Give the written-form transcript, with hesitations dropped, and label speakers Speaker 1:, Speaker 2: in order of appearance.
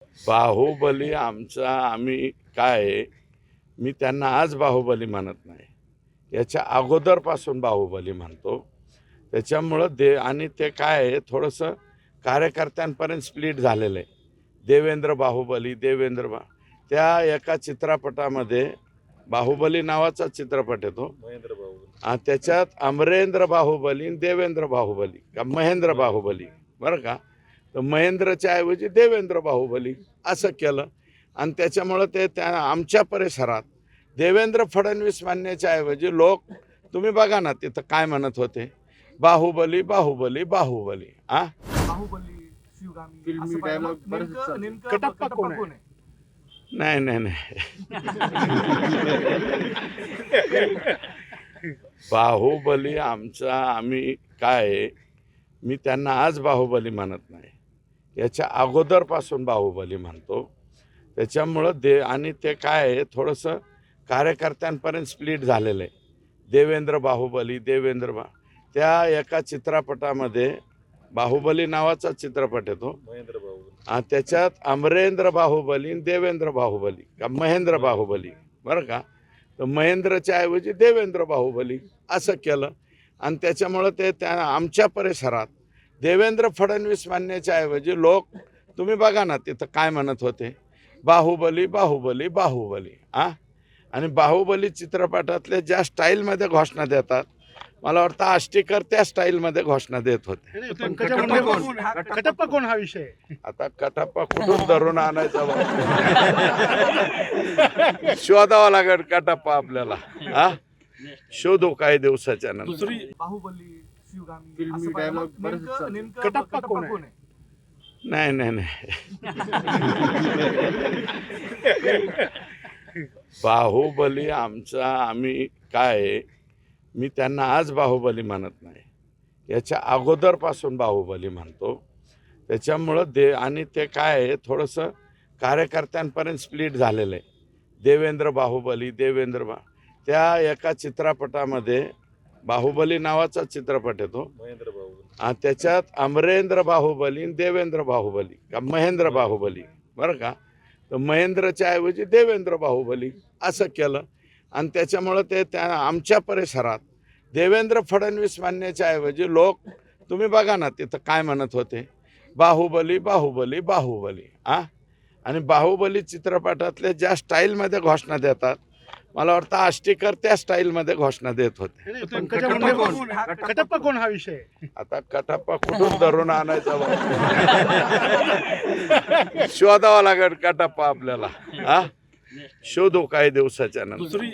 Speaker 1: बाहुबली आमचा आम्ही काय आहे, मी त्यांना आज बाहुबली म्हणत नाही, याच्या अगोदरपासून बाहुबली म्हणतो. त्याच्यामुळं आणि ते काय आहे, थोडंसं कार्यकर्त्यांपर्यंत स्प्लिट झालेलं आहे. देवेंद्र बाहुबली त्या एका चित्रपटामध्ये बाहुबली नावाचा चित्रपट येतो, त्याच्यात अमरेंद्र बाहुबली आणि देवेंद्र बाहुबली का महेंद्र बाहुबली, बरं का, तर महेंद्रच्या ऐवजी देवेंद्र बाहुबली असं केलं. आणि त्याच्यामुळं त्या आमच्या परिसरात देवेंद्र फडणवीस म्हणण्याच्या ऐवजी लोक, तुम्ही बघा ना तिथं काय म्हणत होते, बाहुबली बाहुबली बाहुबली.
Speaker 2: बाहुबली शिवगामी
Speaker 3: फिल्मी
Speaker 2: असं पाहिलं.
Speaker 3: dialogue
Speaker 2: मग
Speaker 3: बरेच
Speaker 2: नेमकं
Speaker 3: चालतात.
Speaker 2: नेमकं
Speaker 3: कटप्पा
Speaker 2: कटप्पा
Speaker 3: कोण आहे?
Speaker 2: कोण आहे?
Speaker 1: नाही बाहुबली आमचा आम्ही काय आहे, मी त्यांना आज बाहुबली म्हणत नाही, याच्या अगोदरपासून बाहुबली म्हणतो. त्याच्यामुळं आणि ते काय आहे, थोडंसं कार्यकर्त्यांपर्यंत स्प्लिट झालेलं आहे. देवेंद्र बाहुबली त्या एका चित्रपटामध्ये बाहुबली नावाचा चित्रपट येतो, त्याच्यात अमरेंद्र बाहुबली आणि देवेंद्र बाहुबली का महेंद्र बाहुबली, बरं का, तर महेंद्रच्या ऐवजी देवेंद्र बाहुबली असं केलं. आणि त्याच्यामुळं त्या आमच्या परिसरात देवेंद्र फडणवीस म्हणण्याच्या ऐवजी लोक, तुम्ही बघा ना तिथं काय म्हणत होते, बाहुबली बाहुबली बाहुबली. आणि बाहुबली चित्रपटातले ज्या स्टाईलमध्ये घोषणा देतात, मला वाटतं आष्टीकर त्या स्टाईलमध्ये घोषणा देत होते.
Speaker 3: कटप्पा कोण हा विषय?
Speaker 1: आता कटप्पा कुठून धरून आणायचा बा? शोधावा लागेल कटप्पा आपल्याला. शोधू काही दिवसाच्या नंतर.
Speaker 2: बाहुबली शिवगामी
Speaker 3: फिल्मी
Speaker 2: असं पाहिलं.
Speaker 3: dialogue बरेच
Speaker 2: नेमकं
Speaker 3: चालतात.
Speaker 2: नेमकं
Speaker 3: कटप्पा
Speaker 2: कटप्पा
Speaker 3: कोण आहे?
Speaker 2: कोण आहे?
Speaker 1: नाही बाहुबली आमचा आम्ही काय आहे, मी त्यांना आज बाहुबली म्हणत नाही, याच्या अगोदरपासून बाहुबली म्हणतो. त्याच्यामुळं आणि ते काय आहे, थोडंसं कार्यकर्त्यांपर्यंत स्प्लिट झालेलं आहे. देवेंद्र बाहुबली त्या एका चित्रपटामध्ये बाहुबली नावाचा चित्रपट येतो, त्याच्यात अमरेंद्र बाहुबली आणि देवेंद्र बाहुबली का महेंद्र बाहुबली, बरं का, तर महेंद्रच्या ऐवजी देवेंद्र बाहुबली असं केलं. आणि त्याच्यामुळं त्या आमच्या परिसरात देवेंद्र फडणवीस म्हणण्याच्या ऐवजी लोक, तुम्ही बघा ना तिथं काय म्हणत होते, बाहुबली बाहुबली बाहुबली. आणि बाहुबली चित्रपटातले ज्या स्टाईलमध्ये घोषणा देतात, मला वाटतं आष्टीकर त्या स्टाईलमध्ये घोषणा देत होते.
Speaker 3: कटप्पा कोण हा विषय?
Speaker 1: आता कटप्पा कुठून धरून आणायचा बा? शोधावा लागेल कटप्पा आपल्याला. शोधू काही दिवसाच्या नंतर.